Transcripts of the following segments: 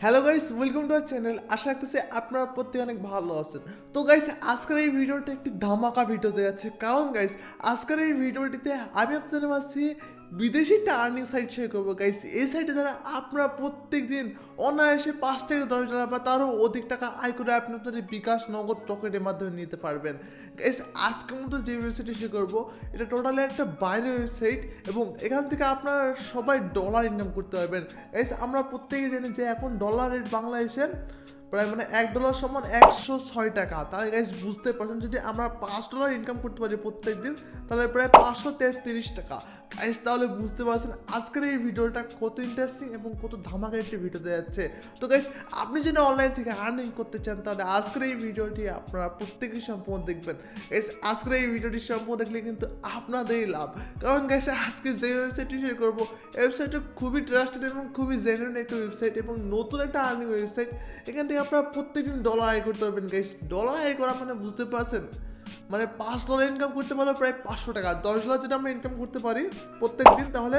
Hello guys, welcome to our channel. আশা করছি আপনারা প্রত্যেকে অনেক ভালো আছেন। তো গাইস, আজকের এই ভিডিওটা একটি ধামাকা ভিডিওতে যাচ্ছে, কারণ গাইস আজকের এই ভিডিওটিতে আমি আপনাদের মাঝে বিদেশি একটা আর্নিং সাইট শেয়ার করবো। গাইস এই সাইটে দ্বারা আপনারা প্রত্যেক দিন অনায়াসে 5 থেকে 10 ডলার বা তারও অধিক টাকা আয় করে আপনি আপনাদের বিকাশ নগদ রকেটের মাধ্যমে নিতে পারবেন। গাইস আজকের মতো যে ওয়েবসাইটে শেয়ার করবো এটা টোটালি একটা বাইরের ওয়েবসাইট এবং এখান থেকে আপনারা সবাই ডলার ইনকাম করতে পারবেন। গাইস আমরা প্রত্যেকে জানি যে এখন ডলার রেট বাংলাদেশে প্রায় $1 সমান 106 টাকা। তাহলে গাইস বুঝতে পারছেন, যদি আমরা $5 ইনকাম করতে পারি প্রত্যেক দিন তাহলে প্রায় 533 টাকা। গাইস তাহলে বুঝতে পারছেন আজকের এই ভিডিওটা কত ইন্টারেস্টিং এবং কত ধামাকা একটি ভিডিওতে যাচ্ছে। তো গাইস আপনি যদি অনলাইন থেকে আর্নিং করতে চান তাহলে আজকের এই ভিডিওটি আপনারা প্রত্যেকেই সম্পূর্ণ দেখবেন। গাইস আজকের এই ভিডিওটি সম্পূর্ণ দেখলে কিন্তু আপনাদেরই লাভ, কারণ গাইস আজকে যে ওয়েবসাইটটি শেয়ার করবো ওয়েবসাইটটা খুবই ট্রাস্টেড এবং খুবই জেনুইন একটা ওয়েবসাইট এবং নতুন একটা আর্নিং ওয়েবসাইট। এখান থেকে আপনারা প্রত্যেকদিন ডলার আয় করতে পারবেন। গাইস ডলার আয় করা মানে বুঝতে পারছেন, মানে $5 ইনকাম করতে পারলে প্রায় 500 টাকা। $10 যেটা আমরা ইনকাম করতে পারি প্রত্যেক দিন তাহলে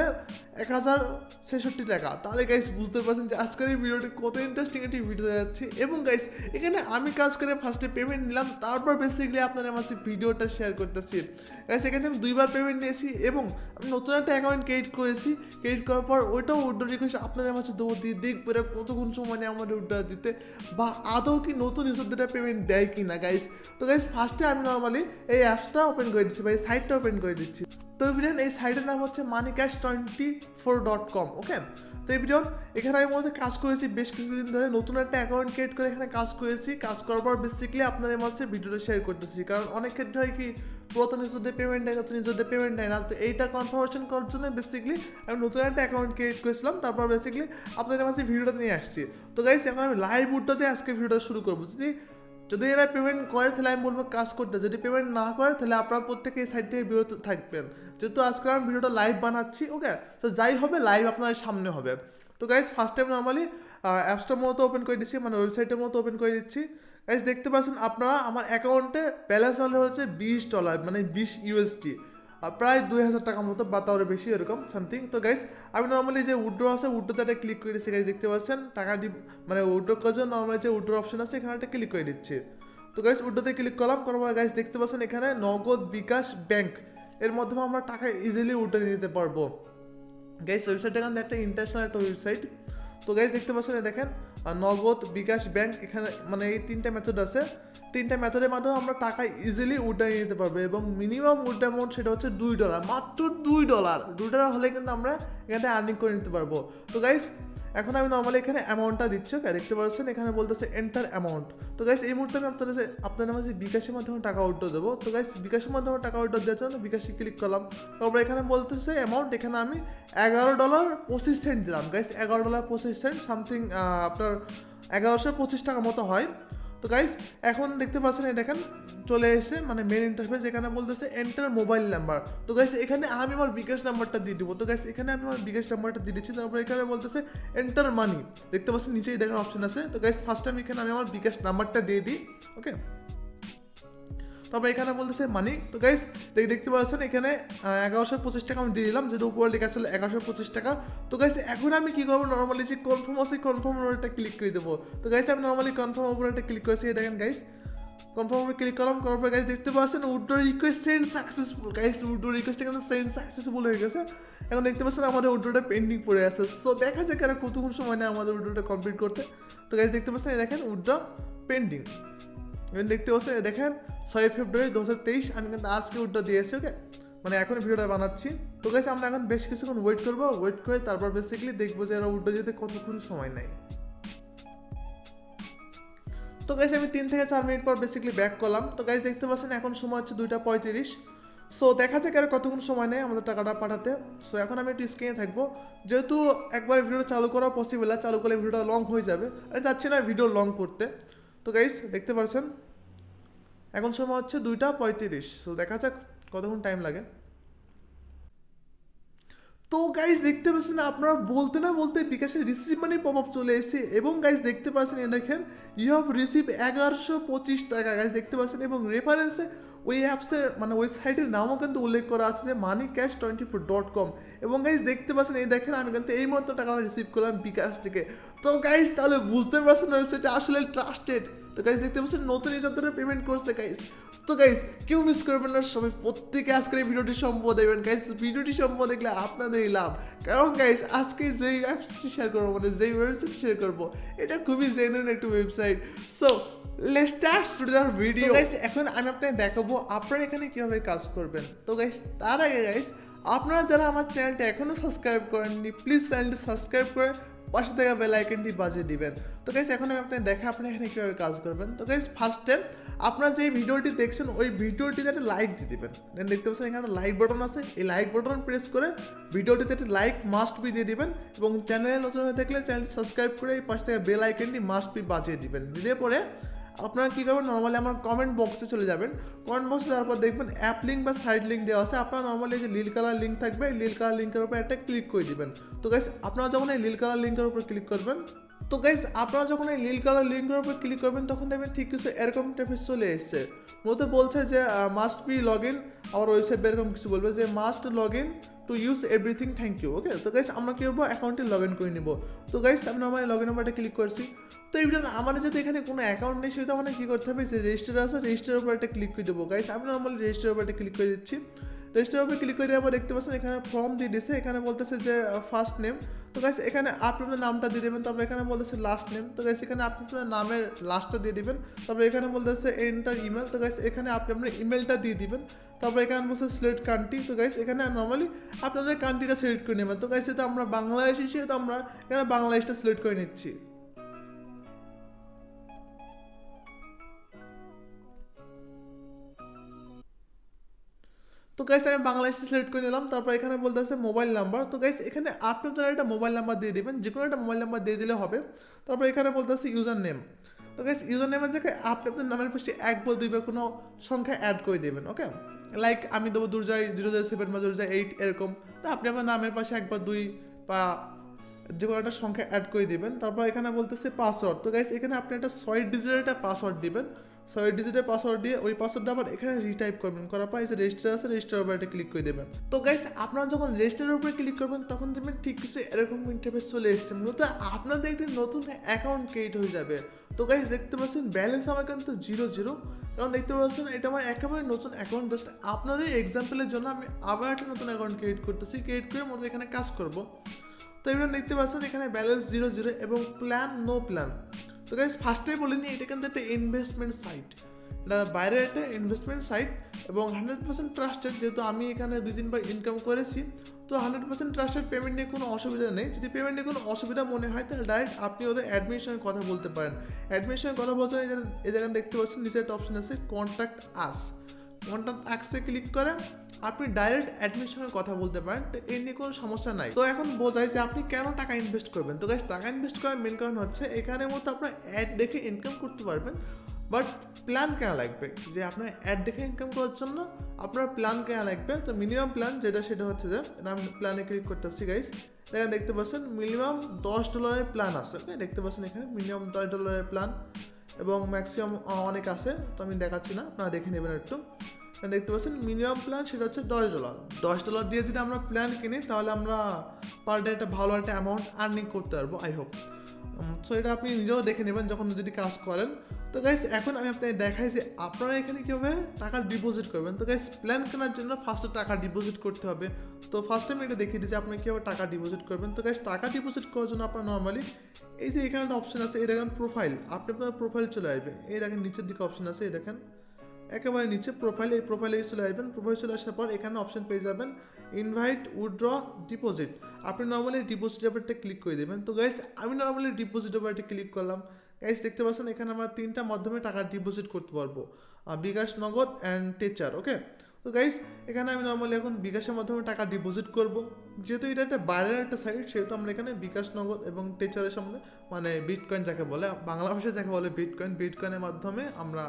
1066 টাকা। তাহলে গাইস বুঝতে পারছেন যে আজকের এই ভিডিওটি কত ইন্টারেস্টিং একটি ভিডিও যাচ্ছে। এবং গাইস এখানে আমি কাজ করে ফার্স্টে পেমেন্ট নিলাম, তারপর বেসিক্যালি আপনাদের মাঝে ভিডিওটা শেয়ার করতেছি। গাইস এখানে আমি 2বার পেমেন্ট নিয়েছি এবং আমি নতুন একটা অ্যাকাউন্ট ক্রিয়েট করেছি। ক্রিয়েট করার পর ওইটাও উইথড্র রিকোয়েস্ট আপনাদের মাঝে দেবো, দিয়ে দেখবো কতক্ষণ সময় নেই আমাদের উইথড্র দিতে, বা আদৌ কি নতুন ইউজারদের পেমেন্ট দেয় কি না। গাইস তো গাইস ফার্স্টে আমি নর্মালি এই অ্যাপসটা ওপেন করে দিচ্ছি বা এই সাইটটা ওপেন করে দিচ্ছি। তো ভিডিও এই সাইটের নাম হচ্ছে moneycash24.com। ওকে, তো এই ভিডিও এখানে আমি মধ্যে কাজ করেছি বেশ কিছুদিন ধরে, নতুন একটা অ্যাকাউন্ট ক্রিয়েট করে এখানে কাজ করেছি। কাজ করার পর বেসিক্যালি আপনাদের মাঝে ভিডিওটা শেয়ার করতেছি, কারণ অনেক ক্ষেত্রে হয় কি পুরাতন ইউজারদের পেমেন্ট দেয়, নতুন ইউজারদের পেমেন্ট দেয় না। তো এইটা কনফার্মেশন করার জন্য বেসিক্যালি আমি নতুন একটা অ্যাকাউন্ট ক্রিয়েট করেছিলাম, তারপর বেসিক্যালি আপনাদের মাঝে ভিডিওটা নিয়ে আসছি। তো গাইস এখন আমি লাইভ উড্ডাতে আজকে ভিডিওটা শুরু করবো। যদি এরা পেমেন্ট করে তাহলে আমি বলবো কাজ করতে, যদি পেমেন্ট না করে তাহলে আপনারা প্রত্যেকে এই সাইট থেকে বিরত থাকবেন, যেহেতু আজকে আমি ভিডিওটা লাইভ বানাচ্ছি। ওকে, তো যাই হবে লাইভ আপনাদের সামনে হবে। তো গাইজ ফার্স্ট টাইম নর্মালি অ্যাপসটার মতো ওপেন করে দিচ্ছি, মানে ওয়েবসাইটের মতো ওপেন করে দিচ্ছি। গাইজ দেখতে পাচ্ছেন আপনারা আমার অ্যাকাউন্টে ব্যালেন্স হলে হচ্ছে $20, মানে 20 USD, প্রায় 2000 টাকার মতো বা তার বেশি এরকম সামথিং। তো গাইজ আমি নর্মালি যে উইথড্র আছে উইথড্রোতে একটা ক্লিক করে দিচ্ছি। গাইজ দেখতে পাচ্ছেন টাকা মানে উইথড্র করার জন্য নর্মালি যে উইথড্র অপশন আছে এখানে একটা ক্লিক করে দিচ্ছি। তো গাইজ উইথড্রোতে ক্লিক করলাম, করার পর গাইজ দেখতে পাচ্ছেন এখানে নগদ, বিকাশ, ব্যাংক এর মাধ্যমে আমরা টাকা ইজিলি উইথড্র নিতে পারবো। গাইজ ওয়েবসাইটটা কিন্তু একটা ইন্টারন্যাশনাল একটা ওয়েবসাইট। তো গাইজ দেখতে পাচ্ছেন দেখেন নগদ, বিকাশ, ব্যাংক, এখানে মানে এই 3টা মেথড আছে। 3টা মেথডের মাধ্যমে আমরা টাকা ইজিলি উইথড্র নিতে পারবো এবং মিনিমাম উইথড্র অ্যামাউন্ট সেটা হচ্ছে $2, মাত্র $2 হলে কিন্তু আমরা এখান থেকে আর্নিং করে নিতে পারবো। তো গাইজ এখন আমি নর্মালি এখানে অ্যামাউন্টটা দিচ্ছি। দেখতে পাচ্ছেন এখানে বলতেছে এন্টার অ্যামাউন্ট। তো গাইস এই মুহূর্তে আমি আপনাদের মাঝে বিকাশের মাধ্যমে টাকা উইথড্র দেবো। তো গাইস বিকাশের মাধ্যমে টাকা উইথড্র দেওয়ার জন্য বিকাশে ক্লিক করলাম, তারপর এখানে বলতেছে অ্যামাউন্ট, এখানে আমি $11.25 দিলাম। গাইস $11.25 সামথিং, আপনার 1125 টাকা মতো হয়। তো গাইস এখন দেখতে পাচ্ছেন এই দেখেন চলে এসে মানে মেন ইন্টারফেস, এখানে বলতেছে এন্টার মোবাইল নাম্বার। তো গাইস এখানে আমি আমার বিকাশ নাম্বারটা দিয়ে দিব। তো গাইস এখানে আমি আমার বিকাশ নাম্বারটা দিয়ে দিচ্ছি, তারপর এখানে বলতেছে এন্টার মানি, দেখতে পাচ্ছেন নিচেই দেখার অপশন আছে। তো গাইস ফার্স্ট টাইম এখানে আমি আমার বিকাশ নাম্বারটা দিয়ে দিই। ওকে, তারপর এখানে বলতেছে মানি। তো গাইস দেখতে পাচ্ছেন এখানে 1125 টাকা আমি দিয়ে দিলাম, যেটা উপরে লেখা ছিল 1125 টাকা। তো গাইস এখন আমি কি করবো, নর্মালি যে কনফার্ম আছে কনফার্ম ওপরটা ক্লিক করে দেবো। তো গাইস আমি নর্মালি কনফার্ম ওপরটা ক্লিক করেছি, দেখেন গাইস কনফার্ম ক্লিক করলাম, করার পর গাইস দেখতে পাচ্ছেন withdraw request send successful. Guys withdraw request এখানে সেন্ড সাকসেসফুল হয়ে গেছে। এখন দেখতে পাচ্ছেন আমাদের উইথড্রটা পেন্ডিং পড়ে আছে। সো দেখা যাক আর কতক্ষণ সময় নেয় আমাদের উইথড্রটা কমপ্লিট করতে। তো গাইস দেখতে পাচ্ছেন দেখেন উইথড্র পেন্ডিং, দেখতে পাচ্ছেন দেখেন 6 ফেব্রুয়ারি 2023 আমি কিন্তু আজকে উইথড্র দিয়েছি। ওকে, মানে এখন ভিডিওটা বানাচ্ছি। তো গাইস আমরা এখন বেশ কিছুক্ষণ ওয়েট করবো, ওয়েট করে তারপর বেসিক্যালি দেখবো যে এরা উইথড্র যেতে কতক্ষণ সময় নেয়। তো গাইস আমি 3 থেকে 4 মিনিট পর বেসিক্যালি ব্যাক করলাম। তো গাইস দেখতে পাচ্ছেন এখন সময় হচ্ছে 2:35। সো দেখা যাক আর কতক্ষণ সময় নেয় আমাদের টাকাটা পাঠাতে। সো এখন আমি একটু স্ক্রিনে থাকবো, যেহেতু একবার ভিডিও চালু করা পসিবল না, চালু করলে ভিডিওটা লং হয়ে যাবে, আমি চাচ্ছি না ভিডিও লং করতে। তো গাইস দেখতে পাচ্ছেন এখন সময় হচ্ছে 2:35। সো দেখা যাক কতক্ষণ টাইম লাগে। তো গাইজ দেখতে পাচ্ছেন আপনারা বলতে না বলতে বিকাশের রিসিভ মানি পপ আপ চলে এসেছে এবং গাইজ দেখতে পাচ্ছেন দেখেন ইউ হ্যাভ রিসিভ 1125 টাকা। গাইজ দেখতে পাচ্ছেন এবং রেফারেন্সে ওই অ্যাপসের মানে ওয়েবসাইটের নামও কিন্তু উল্লেখ করা আছে যে moneycash24.com। এবং গাইজ দেখতে পাচ্ছেন, এই দেখেন আমি কিন্তু এই মতো টাকা রিসিভ করলাম বিকাশ থেকে। তো গাইজ তাহলে বুঝতে পারছেন ওয়েবসাইটটা আসলে ট্রাস্টেড। তো গাইজ দেখতে পাচ্ছেন নতুন ইউজারদের পেমেন্ট করছে গাইজ। তো গাইজ কেউ মিস করবেন না, সবাই প্রত্যেকে আজকের এই ভিডিওটি সম্ভব দেখবেন গাইজ। ভিডিওটি সম্ভব দেখলে আপনাদেরই লাভ, কারণ গাইজ আজকে যেই অ্যাপসটি শেয়ার করবো মানে যেই ওয়েবসাইট শেয়ার করবো এটা খুবই জেনুইন একটি ওয়েবসাইট। সো লেটস স্টার্ট টুডের ভিডিও। গাইজ এখন আমি আপনাকে দেখাবো আপনারা এখানে কিভাবে কাজ করবেন। তো গাইজ তার আগে গাইজ আপনারা যারা আমার চ্যানেলটা এখনও সাবস্ক্রাইব করেননি প্লিজ চ্যানেলটি সাবস্ক্রাইব করে পাশে থাকা বেল আইকনটি বাজিয়ে দিবেন। তো গাইজ এখন আমি আপনাকে দেখা আপনি এখানে কীভাবে কাজ করবেন। তো গাইজ ফার্স্টে আপনারা যে ভিডিওটি দেখছেন ওই ভিডিওটিতে একটা লাইক দিয়ে দিবেন। দেন দেখতে পাচ্ছেন এখানে লাইক বাটন আছে, এই লাইক বাটন প্রেস করে ভিডিওটিতে একটা লাইক মাস্ট বি দিয়ে দিবেন। এবং চ্যানেলে নতুন হয়ে থাকলে চ্যানেলটি সাবস্ক্রাইব করে এই পাশে থাকা বেল আইকনটি মাস্ট বি বাজিয়ে দিবেন। দিলে পরে আপনারা কী করবেন, নর্মালি আমার কমেন্ট বক্সে চলে যাবেন। কমেন্ট বক্সে যাওয়ার পর দেখবেন অ্যাপ লিঙ্ক বা সাইড লিঙ্ক দেওয়া আছে। আপনারা নর্মালি যে নীল কালার লিঙ্ক থাকবে এই নীল কালার লিঙ্কের উপর একটা ক্লিক করে দিবেন। তো গাইস আপনারা যখন এই নীল কালার লিঙ্কের উপর ক্লিক করবেন তখন দেখবেন ঠিক কিছু এরকম টাইপের চলে এসছে। মূলত বলছে যে মাস্ট বি লগ ইন, আমার ওয়েবসাইট এরকম কিছু বলবে যে must log in to use everything, thank you. Okay, তো গাইস আমরা কী করবো, অ্যাকাউন্টে লগ ইন করে নিব। তো গাইস আমি নর্মালি লগ ইন নাম্বারটা ক্লিক করছি। তো এইটা আমাদের যদি এখানে কোনো অ্যাকাউন্ট নেই সেটা মানে কী করতে হবে, যে রেজিস্টার আছে রেজিস্টারের উপর একটা ক্লিক করে দেবো। গাইস আমি নর্মালি রেজিস্টারের উপর একটা ক্লিক করে দিচ্ছি। রেজিস্টারের উপর ক্লিক করে দেওয়ার পর দেখতে পাচ্ছেন এখানে ফর্ম দিয়ে দিয়েছে, এখানে বলতেছে যে ফার্স্ট নেম। তো গাইস এখানে আপনি আপনার নামটা দিয়ে দেবেন, তারপরে এখানে বলতেছে লাস্ট নেম। তো গাইস এখানে আপনি আপনার নামের লাস্টটা দিয়ে দিবেন। তারপরে এখানে বলতেছে এন্টার ইমেল। তো গাইস এখানে আপনি আপনার ইমেলটা দিয়ে দিবেন। তারপরে এখানে বলছে সিলেক্ট কান্ট্রি। তো গাইস এখানে নর্মালি আপনাদের কান্ট্রিটা সিলেক্ট করে নেবেন। তো গাইস এটা আমরা বাংলাদেশি, সেহেতু আমরা এখানে বাংলাদেশটা সিলেক্ট করে নিচ্ছি। তো গাইস আমি বাংলাদেশ সিলেক্ট করে নিলাম। তারপর এখানে বলতেছে মোবাইল নাম্বার। তো গাইস এখানে আপনি আপনারা একটা মোবাইল নাম্বার দিয়ে দিবেন, যে কোনো একটা মোবাইল নাম্বার দিয়ে দিলে হবে। তারপর এখানে বলতেছে ইউজার নেম। তো গাইস ইউজার নেমের জায়গায় আপনি আপনার নামের পাশে 1 বা 2 বা কোনো সংখ্যা অ্যাড করে দেবেন। ওকে, লাইক আমি দেবো দুর্জয় 007 বা 008 এরকম। তো আপনি আপনার নামের পাশে 1 বা 2 বা যে কোনো একটা সংখ্যা অ্যাড করে দেবেন। তারপর এখানে বলতেছে পাসওয়ার্ড। তো গাইস এখানে আপনি একটা 6 ডিজিটের একটা পাসওয়ার্ড দিবেন। 6 ডিজিটের পাসওয়ার্ড দিয়ে ওই পাসওয়ার্ডটা আবার এখানে রিটাইপ করবেন, করার পর এই যে রেজিস্টার আছে রেজিস্টারের উপর একটা ক্লিক করে দেবেন। তো গাইস আপনারা যখন রেজিস্টারের উপরে ক্লিক করবেন তখন দেখবেন ঠিক কিছু এরকম ইন্টারফেস চলে এসেছে। মূলত আপনাদের একটি নতুন অ্যাকাউন্ট ক্রিয়েট হয়ে যাবে। তো গাইস দেখতে পাচ্ছেন ব্যালেন্স আমার কিন্তু 0 কারণ দেখতে পাচ্ছেন এটা আমার একেবারে নতুন অ্যাকাউন্ট। জাস্ট আপনাদের এক্সাম্পলের জন্য আমি আবার একটা নতুন অ্যাকাউন্ট ক্রিয়েট করতেছি। ক্রিয়েট করে মূলত এখানে কাজ করবো। তো এবার দেখতে পাচ্ছেন এখানে ব্যালেন্স 0 এবং প্ল্যান নো প্ল্যান। তো গাইস ফার্স্টেই বলিনি এটা কিন্তু একটা ইনভেস্টমেন্ট সাইট, এটা বাইরের একটা ইনভেস্টমেন্ট সাইট এবং 100% ট্রাস্টেড। যেহেতু আমি এখানে 2-3 বার ইনকাম করেছি, তো 100% ট্রাস্টেড, পেমেন্ট নিয়ে কোনো অসুবিধা নেই। যদি পেমেন্ট নিয়ে কোনো অসুবিধা মনে হয় তাহলে ডাইরেক্ট আপনি ওদের অ্যাডমিনের সঙ্গে কথা বলতে পারেন। অ্যাডমিনের কথা বলছেন এই জায়গায় দেখতে পাচ্ছেন নিচে একটা অপশন আছে কন্ট্যাক্ট আস। কন্ট্যাক্ট আসে ক্লিক করে আপনি ডাইরেক্ট অ্যাডমিনের সঙ্গে কথা বলতে পারেন। তো এই নিয়ে কোনো সমস্যা নাই। তো এখন বোঝাই যে আপনি কেন টাকা ইনভেস্ট করবেন। তো গাইস টাকা ইনভেস্ট করার মেন কারণ হচ্ছে এখানের মতো আপনার অ্যাড দেখে ইনকাম করতে পারবেন। বাট প্ল্যান কেনা লাগবে, যে আপনার অ্যাড দেখে ইনকাম করার জন্য আপনার প্ল্যান কেনা লাগবে। তো মিনিমাম প্ল্যান সেটা হচ্ছে যে আমি প্ল্যানে ক্লিক করতেছি। গাইস এখানে দেখতে পাচ্ছেন মিনিমাম $10 প্ল্যান আছে। দেখতে পাচ্ছেন এখানে মিনিমাম $10 প্ল্যান এবং ম্যাক্সিমাম অনেক আছে, তো আমি দেখাচ্ছি না, আপনারা দেখে নেবেন একটু। দেখতে পাচ্ছেন মিনিমাম প্ল্যান সেটা হচ্ছে $10 দিয়ে যদি আমরা প্ল্যান কিনি তাহলে আমরা পার ডে একটা ভালো একটা অ্যামাউন্ট আর্নিং করতে পারবো, আই হোপ। সো এটা আপনি নিজেও দেখে নেবেন যখন যদি কাজ করেন। তো গাইস এখন আমি আপনাকে দেখাই যে আপনারা এখানে কীভাবে টাকা ডিপোজিট করবেন। তো গাইস প্ল্যান কেনার জন্য ফার্স্টে টাকা ডিপোজিট করতে হবে। তো ফার্স্টে আমি এটা দেখিয়ে দিচ্ছি আপনি কীভাবে টাকা ডিপোজিট করবেন। তো গাইস টাকা ডিপোজিট করার জন্য আপনার নর্মালি এই যে এখানে একটা অপশন আছে, এই দেখেন প্রোফাইল, আপনি আপনার প্রোফাইল চলে আসবে। এই দেখেন নিচের দিকে অপশন আছে, এই দেখেন একেবারে নিচে প্রোফাইল, এই প্রোফাইলে চলে আসবেন। প্রোফাইল চলে আসার পর এখানে অপশন পেয়ে যাবেন ইনভাইট উইথড্র ডিপোজিট। আপনি নর্মালি ডিপোজিট ব্যাপারটা ক্লিক করে দেবেন। তো গাইস আমি নর্মালি ডিপোজিট ব্যাপারটা ক্লিক করলাম। গাইস দেখতে পাচ্ছেন এখানে আমরা 3টা মাধ্যমে টাকা ডিপোজিট করতে পারবো, বিকাশ, নগদ অ্যান্ড টেচার। ওকে, তো গাইস এখানে আমি নর্মালি এখন বিকাশের মাধ্যমে টাকা ডিপোজিট করব। যেহেতু এটা একটা বাইরের একটা সাইট সেহেতু আমরা এখানে বিকাশ, নগদ এবং টেচারের সামনে মানে বিটকয়েন যাকে বলে, বাংলা ভাষায় যাকে বলে বিটকয়েনের মাধ্যমে আমরা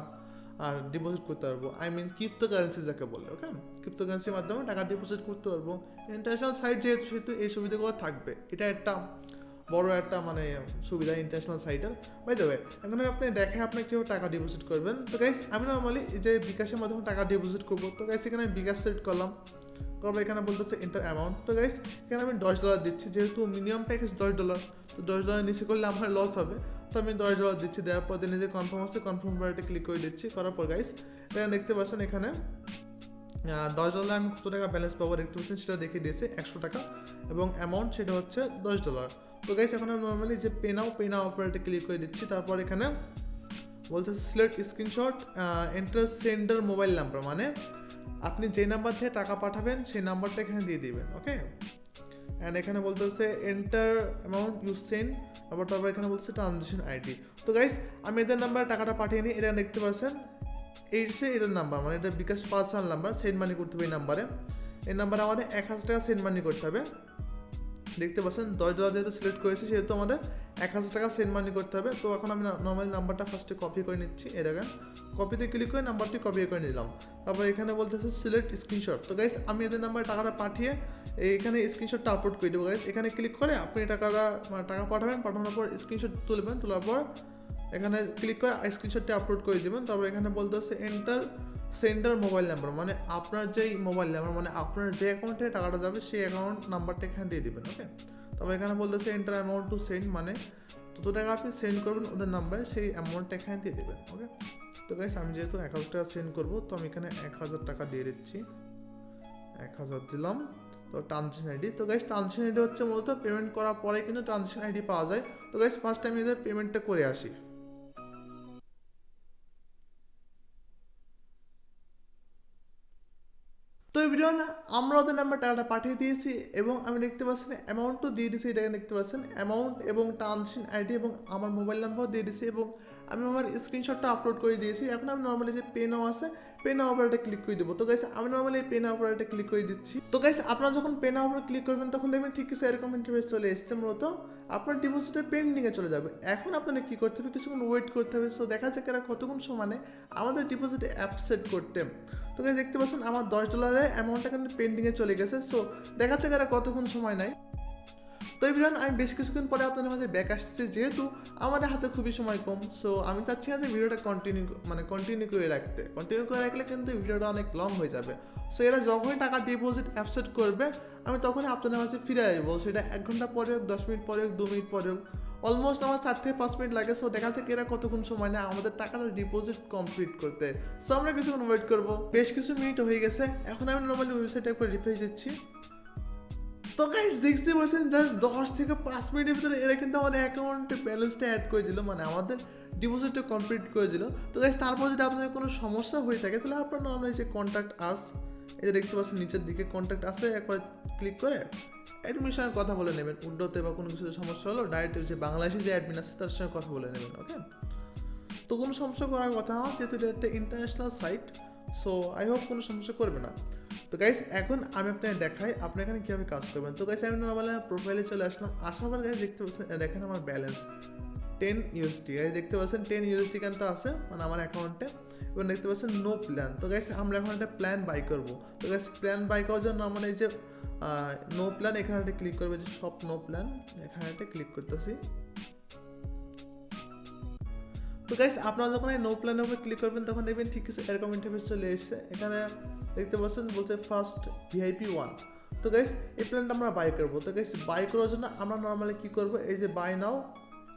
আর ডিপোজিট করতে পারবো। আই মিন ক্রিপ্টোকারেন্সি যাকে বলে। ওকে, ক্রিপ্টোকারেন্সির মাধ্যমে টাকা ডিপোজিট করতে পারবো। ইন্টারন্যাশনাল সাইট যেহেতু সেহেতু এই সুবিধাগুলো থাকবে। এটা একটা বড় একটা মানে সুবিধা ইন্টারন্যাশনাল সাইটের। বাই দ্য ওয়ে এখানে আপনি দেখে আপনি কীভাবে টাকা ডিপোজিট করবেন। তো গাইস আমি নর্মালি যে বিকাশের মাধ্যমে টাকা ডিপোজিট করবো, তো গাইস এখানে বিকাশ সেট করলাম, তারপর এখানে বলতেছে এন্টার অ্যামাউন্ট। তো গাইস এখানে আমি $10 দিচ্ছি, যেহেতু মিনিমাম প্যাকেজ $10, তো $10 নিচে করলে আমার লস হবে, তো আমি $10 দিচ্ছি। দেওয়ার পর দিনে যে কনফার্ম আছে কনফার্ম বাটনে ক্লিক করে দিচ্ছি। করার পর গাইস এখানে দেখতে পাচ্ছেন এখানে $10 আমি কত টাকা ব্যালেন্স পাবো দেখতে পাচ্ছেন, সেটা দেখিয়ে দিয়েছে 100 টাকা, এবং অ্যামাউন্ট সেটা হচ্ছে $10। তো গাইস এখন আমি নর্মালি যে পে নাও অপারেটে ক্লিক করে দিচ্ছি। তারপর এখানে বলতেছে select screenshot enter sender mobile number, মানে আপনি যে নাম্বার থেকে টাকা পাঠাবেন সেই নাম্বারটা এখানে দিয়ে দিবেন। ওকে, অ্যান্ড এখানে বলতেছে এন্টার অ্যামাউন্ট ইউ সেন্ড, তারপর এখানে বলছে ট্রানজেকশন আইডি। তো গাইস আমি এদের নাম্বারে টাকাটা পাঠিয়ে নিই। এটা দেখতে পাচ্ছেন এদের নাম্বার, মানে এটা বিকাশ পার্সোনাল নাম্বার, সেন্ড মানি করতে হবে এই নাম্বারে। এই নাম্বারে আমাদের 1000 টাকা সেন্ড মানি করতে হবে। দেখতে পাচ্ছেন $10 যেহেতু সিলেক্ট করেছি সেহেতু আমাদের 1000 টাকা সেন্ড মানি করতে হবে। তো এখন আমি নর্মালি নাম্বারটা ফার্স্টে কপি করে নিচ্ছি। এ দেখেন কপিতে ক্লিক করে নাম্বারটি কপি করে নিলাম। তারপর এখানে বলতেছে সিলেক্ট স্ক্রিনশট। তো গাইস আমি এদের নাম্বারে টাকাটা পাঠিয়ে এখানে স্ক্রিনশটটা আপলোড করে দেবো। গাইস এখানে ক্লিক করে আপনি টাকা পাঠাবেন, পাঠানোর পর স্ক্রিনশট তুলবেন, তোলার পর এখানে ক্লিক করে স্ক্রিনশটটি আপলোড করে দেবেন। তারপর এখানে বলতেছে এন্টার সেন্ডার মোবাইল নাম্বার, মানে আপনার যেই মোবাইল নাম্বার, মানে আপনার যে অ্যাকাউন্টে টাকাটা যাবে সেই অ্যাকাউন্ট নাম্বারটা এখানে দিয়ে দেবেন। ওকে, তবে এখানে বলতেছে এন্টার অ্যামাউন্ট টু সেন্ড, মানে যত টাকা আপনি সেন্ড করবেন ওদের নাম্বারে সেই অ্যামাউন্টটা এখানে দিয়ে দেবেন। ওকে, তো গাইস আমি যেহেতু 1000 টাকা সেন্ড করবো, তো আমি এখানে 1000 টাকা দিয়ে দিচ্ছি। 1000 দিলাম। তো ট্রানজেকশন আইডি, তো গাইস ট্রানজেকশন আইডি হচ্ছে মূলত পেমেন্ট করার পরে কিন্তু ট্রানজেকশন আইডি পাওয়া যায়। তো গাইস ফার্স্ট আমি এদের পেমেন্টটা করে আসি। তো এভরিওয়ান আমরা ওদের নাম্বার টাকাটা পাঠিয়ে দিয়েছি, এবং আমি দেখতে পাচ্ছেন অ্যামাউন্টও দিয়ে দিয়েছি। এটাকে দেখতে পাচ্ছেন অ্যামাউন্ট এবং ট্রানজেকশন আইডি এবং আমার মোবাইল নাম্বারও দিয়ে দিয়েছি, এবং আমি আমার স্ক্রিনশটটা আপলোড করে দিয়েছি। এখন আমি নর্মালি যে পে নাও আছে পে নাও অপারেটে ক্লিক করে দেবো। তো গাইস আমি নর্মালি পে নাও অপারেটে ক্লিক করে দিচ্ছি। তো গাইস আপনারা যখন পে নাও অপারেটে ক্লিক করবেন তখন দেখবেন ঠিক কিছু এরকম ইন্টারফেস চলে এসছে, মূলত আপনার ডিপোজিটের পেন্ডিংয়ে চলে যাবে। এখন আপনাদের কী করতে হবে, কিছুক্ষণ ওয়েট করতে হবে। সো দেখা যাক এরা কতক্ষণ সময় নেয় আমাদের ডিপোজিটে অ্যাপ সেট করতে। তো গাইস দেখতে পাচ্ছেন আমার $10 অ্যামাউন্টটা কিন্তু পেন্ডিংয়ে চলে গেছে। সো দেখা যাক এরা কতক্ষণ সময় নেয়। তো এভরিওয়ান আমি বেশ কিছুক্ষণ পরে আপনাদের মাঝে ব্যাক আসতেছি, যেহেতু আমাদের হাতে খুবই সময় কম। সো আমি চাচ্ছি না যে ভিডিওটা কন্টিনিউ করে রাখলে কিন্তু ভিডিওটা অনেক লং হয়ে যাবে। সো এরা যখনই টাকা ডিপোজিট অ্যাপসেট করবে আমি তখনই আপনাদের মাঝে ফিরে আসবো, সেটা 1 ঘন্টা পরে হোক, 10 মিনিট পরে হোক, 2 মিনিট পরে হোক, অলমোস্ট আমার 4 থেকে 5 মিনিট লাগে। সো দেখা যাক এরা কতক্ষণ সময় নেয় আমাদের টাকাটা ডিপোজিট কমপ্লিট করতে। সো আমরা কিছুক্ষণ ওয়েট করবো। বেশ কিছু মিনিট হয়ে গেছে, এখন আমি নর্মালি ওয়েবসাইটে একবার রিফ্রেশ দিচ্ছি। তো গাইস দেখতে পাচ্ছেন জাস্ট 10 থেকে 5 মিনিটের ভিতরে এরা কিন্তু আমাদের অ্যাকাউন্টে ব্যালেন্সটা অ্যাড করে দিল, মানে আমাদের ডিপোজিটটা কমপ্লিট করে দিল। তো গাইস তারপর যদি আপনাদের কোনো সমস্যা হয়ে থাকে তাহলে আপনার নর্মালি যে কন্ট্যাক্ট আস, এই যে দেখতে পাচ্ছেন নিচের দিকে কন্ট্যাক্ট আসে, একবার ক্লিক করে অ্যাডমিনের সঙ্গে কথা বলে নেবেন। উড্ডোতে বা কোনো কিছু সমস্যা হলো ডাইরেক্ট যে বাংলাদেশি যে অ্যাডমিন আছে তার সঙ্গে কথা বলে নেবেন। ওকে, তো কোনো সমস্যা করার কথা না, যেহেতু এটা একটা international site. So I hope কোনো সমস্যা করবে না। তো গাইস এখন আমি আপনাকে দেখাই আপনি এখানে কীভাবে কাজ করবেন। তো গাইস আমি নর্মালি প্রোফাইলে চলে আসলাম, আসার পর গাইস দেখতে পাচ্ছেন দেখেন আমার ব্যালেন্স $10 গাইস দেখতে পাচ্ছেন $10 কিন্তু আছে মানে আমার অ্যাকাউন্টে, এবং দেখতে পাচ্ছেন নো প্ল্যান। তো গাইস আমরা এখন একটা প্ল্যান বাই করবো। তো গাইস প্ল্যান বাই করার জন্য আমরা এই যে নো প্ল্যান এখানে একটা ক্লিক করবে, যে সব নো প্ল্যান এখানে একটা ক্লিক করতেছি। তো গাইস আপনারা যখন এই নো প্ল্যানের উপর ক্লিক করবেন তখন দেখবেন ঠিক কিছু এরকম ইন্টারফেস চলে এসেছে। এখানে দেখতে পাচ্ছেন বলছে ফার্স্ট VIP 1। তো গাইস এই প্ল্যানটা আমরা বাই করবো। তো গাইস বাই করার জন্য আমরা নর্মালি কী করবো, এই যে বাই নাও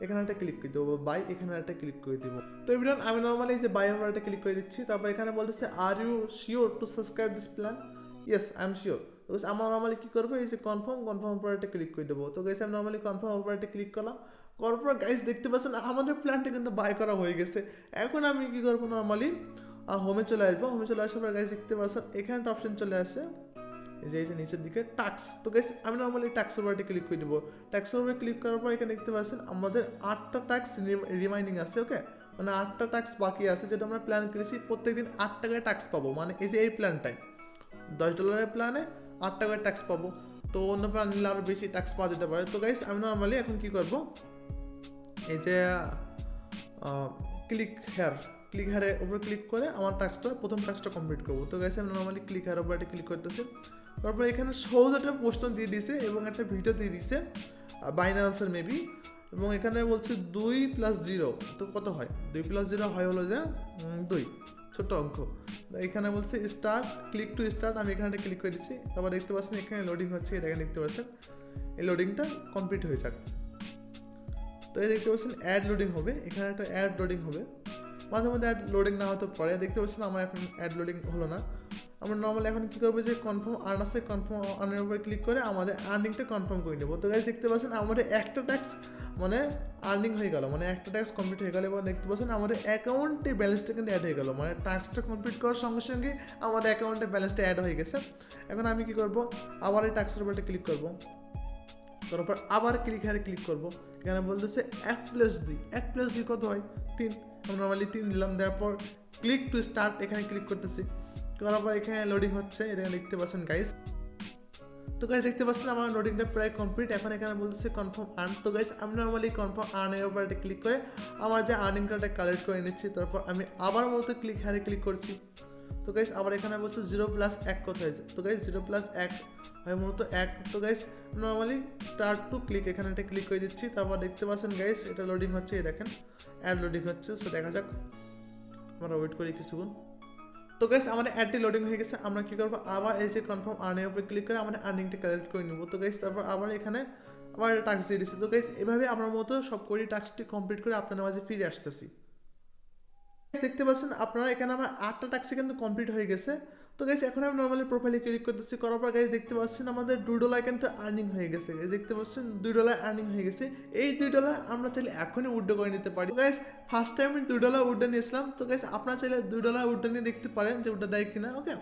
এখানে একটা ক্লিক করে দেবো, বাই এখানে একটা ক্লিক করে দেবো। তো এভরিওয়ান আমি নর্মালি এই যে বাই আমরা একটা ক্লিক করে দিচ্ছি। তারপর এখানে বলতেছে are you sure to subscribe this plan, yes I am sure. তো আমরা নর্মালি কী করবো, এই যে কনফার্ম উপর একটা ক্লিক করে দেবো। তো গাইস আমি নর্মালি কনফার্ম উপর একটা ক্লিক করলাম, করার পর গাইস দেখতে পাচ্ছেন আমাদের প্ল্যানটা কিন্তু বাই করা হয়ে গেছে। এখন আমি কী করবো, নর্মালি হোমে চলে আসবো। হোমে চলে আসার পর গাইস দেখতে পাচ্ছেন এখানে একটা অপশন চলে আসে, এই যে নিচের দিকে টাক্স। তো গাইস আমি নর্মালি টাক্সের উপরে ক্লিক করে দেবো। টাক্সের উপরে ক্লিক করার পর এখানে দেখতে পাচ্ছেন আমাদের 8টা টাক্স রিমাইন্ডিং আছে। ওকে, মানে 8টা টাক্স বাকি আছে, যেটা আমরা প্ল্যান করেছি প্রত্যেকদিন 8 টাকায় টাক্স পাবো। মানে এই যে এই প্ল্যানটায় $10 প্ল্যানে 8 টাকায় ট্যাক্স পাবো। তো অন্য প্ল্যান নিলে আরও বেশি ট্যাক্স পাওয়া যেতে পারে। তো গাইস আমি নর্মালি এখন কী করবো, এই যে ক্লিক হেয়ারের উপরে ক্লিক করে আমার প্রথম টাস্কটা কমপ্লিট করবো। তো গাইস আমি নর্মালি ক্লিক হেয়ার উপরে একটা ক্লিক করতেছি। তারপর এখানে সহজ একটা প্রশ্ন দিয়ে দিয়েছে এবং একটা ভিডিও দিয়ে দিয়েছে। বাইন্যান্সের মেবি, এবং এখানে বলছে 2+0, তো কত হয়? 2+0 হয় হলো যে 2, ছোট্ট অঙ্ক। এখানে বলছে স্টার্ট, ক্লিক টু স্টার্ট, আমি এখানে ক্লিক করে দিচ্ছি। তারপর দেখতে পাচ্ছেন এখানে লোডিং হচ্ছে, এটা দেখতে পাচ্ছেন, এই লোডিংটা কমপ্লিট হয়ে যাক। তো এই দেখতে পাচ্ছেন অ্যাড লোডিং হবে, এখানে একটা অ্যাড লোডিং হবে, মাঝে মধ্যে অ্যাড লোডিং না হতে পারে। দেখতে পাচ্ছেন আমার এখন অ্যাড লোডিং হলো না। আমরা নর্মালি এখন কী করবো, যে কনফার্ম আর্ন আছে, কনফার্ম আর্নের উপরে ক্লিক করে আমাদের আর্নিংটা কনফার্ম করে নেবো। তো গাইস দেখতে পাচ্ছেন আমাদের একটা ট্যাক্স মানে আর্নিং হয়ে গেল, মানে একটা ট্যাক্স কমপ্লিট হয়ে গেল, এবং দেখতে পাচ্ছেন আমাদের অ্যাকাউন্টে ব্যালেন্সটা কিন্তু অ্যাড হয়ে গেল, মানে টাস্কটা কমপ্লিট করার সঙ্গে সঙ্গে আমাদের অ্যাকাউন্টে ব্যালেন্সটা অ্যাড হয়ে গেছে। এখন আমি কী করবো, আবার এই টাস্কের উপরে ক্লিক করবো, তারপর আবার ক্লিক করবো। এখানে বলতেছে 1+2 কত হয়? 3, আমি নর্মালি 3 দিলাম, দেওয়ার পর ক্লিক টু স্টার্ট, এখানে ক্লিক করতেছি, করার পর এখানে লোডিং হচ্ছে, এটা দেখতে পাচ্ছেন গাইস। তো গাইস দেখতে পাচ্ছেন আমার লোডিংটা প্রায় কমপ্লিট। এখন এখানে বলতেছে কনফার্ম আর্ন। তো গাইস আমি নর্মালি কনফার্ম আর্নের উপর একটা ক্লিক করে আমার যে আর্নিংটা কালেক্ট করে নিচ্ছি, তারপর আমি আবার মতো ক্লিক করছি। তো গাইস আবার এখানে বলছে 0+1 কত হয়েছে? তো গাইস 0+1 হয় মূলত 1। তো guys normally start to click, এখানে একটা ক্লিক করে দিচ্ছি। তারপর দেখতে পাচ্ছেন গাইস এটা লোডিং হচ্ছে, এই দেখেন অ্যাড লোডিং হচ্ছে। সো দেখা যাক, আমরা ওয়েট করি কিছুক্ষণ। তো গাইস আমাদের অ্যাডটি লোডিং হয়ে গেছে। আমরা কী করবো, আবার এই যে কনফার্ম আর্নের উপরে ক্লিক করে আমাদের আর্নিংটা কালেক্ট করে নেবো। তো গাইস তারপর আবার এখানে আবার টাস্ক দিয়ে দিচ্ছি। তো গাইস এভাবে আমার মতো সব করি টাস্কটি কমপ্লিট করে আপনাদের মাঝে ফিরে আসতেছি। দেখতে পাচ্ছেন আপনারা এখানে আমার 8টা টাস্ক কিন্তু কমপ্লিট হয়ে গেছে। তো গাইস এখন আমি নর্মালি প্রোফাইলে ক্লিক করতেছি, করার পর গাইস দেখতে পাচ্ছেন আমাদের $2 কিন্তু আর্নিং হয়ে গেছে। গাইস দেখতে পাচ্ছেন $2 আর্নিং হয়ে গেছে। এই $2 আমরা চাইলে এখনই উইথড্র করে নিতে পারি। গাইস ফার্স্ট টাইম আমি $2 উইথড্র নিয়েছিলাম। তো গাইস আপনারা চাইলে $2 উইথড্র নিয়ে দেখতে পারেন যে ওটা দেয় কিনা। ওকে,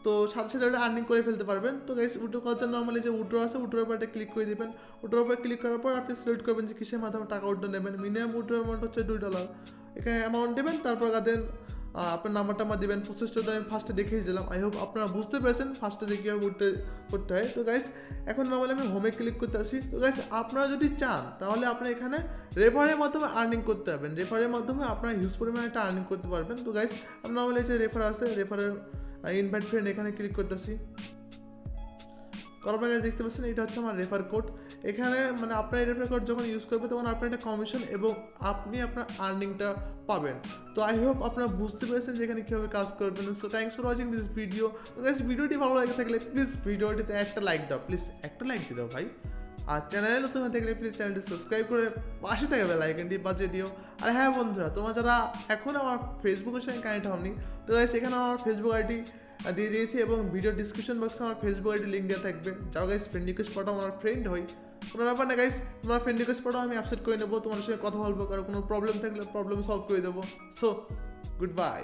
তো সাথে সাথে ওটা আর্নিং করে ফেলতে পারবেন। তো গাইস উইথড্র করার জন্য নর্মালি যে উইথড্র আছে, উইথড্রোর উপর একটা ক্লিক করে দেবেন। উইথড্রোর উপর ক্লিক করার পর আপনি সিলেক্ট করবেন যে কিসের মাধ্যমে টাকা উইথড্র নেবেন। মিনিমাম উইথড্র অ্যামাউন্ট হচ্ছে $2। এখানে অ্যামাউন্ট দেবেন, তারপর তাদের আপনার নাম্বারটা আমার দেবেন। প্রসেসটা আমি ফার্স্টে দেখিয়ে দিলাম। আই হোপ আপনারা বুঝতে পেরেছেন ফার্স্টে যে কীভাবে উঠতে করতে হয়। তো গাইস এখন নর্মালি আমি হোমে ক্লিক করতে আসি। তো গাইস আপনারা যদি চান তাহলে আপনারা এখানে রেফারের মাধ্যমে আর্নিং করতে পারবেন। রেফারের মাধ্যমে আপনারা হিউজ পরিমাণে একটা আর্নিং করতে পারবেন। তো গাইস আমি নর্মালি যে রেফার আছে, রেফারের ইনভাইট ফ্রেন্ড এখানে ক্লিক করতেছি। করার পর দেখতে পাচ্ছেন এটা হচ্ছে আমার রেফার কোড। এখানে মানে আপনার এই রেফার কোড যখন ইউজ করবেন তখন আপনার একটা কমিশন এবং আপনি আপনার আর্নিংটা পাবেন। তো আই হোপ আপনারা বুঝতে পেরেছেন যে এখানে কীভাবে কাজ করবেন। So thanks for watching this video. তো গাইস ভিডিওটি ভালো লাগে থাকলে প্লিজ ভিডিওটিতে একটা লাইক দাও, প্লিজ একটা লাইক দিয়ে দাও ভাই। আর চ্যানেলে নতুন হয়ে থাকলে প্লিজ চ্যানেলটি সাবস্ক্রাইব করে পাশে থাকা বেল আইকনটি বাজিয়ে দিও। আর হ্যাঁ বন্ধুরা, তোমরা যারা এখন আমার ফেসবুকের সঙ্গে কানেক্ট হওনি, তো গাইস এখানে আমার ফেসবুক আইডি দিয়ে দিয়েছি এবং ভিডিও ডিসক্রিপশন বক্সে আমার ফেসবুক আইডি লিঙ্ক দেওয়া থাকবে। যাও গাইস ফ্রেন্ড রিকোয়েস্ট পাঠাও, আমার ফ্রেন্ড হই, কোনো ব্যাপার না গাইস। তোমার ফ্রেন্ড রিকোয়েস্ট পাঠাও, আমি অ্যাকসেপ্ট করে নেবো, তোমার সঙ্গে কথা বলবো, কারো কোনো প্রবলেম থাকলে প্রবলেম সলভ করে দেবো। So good bye.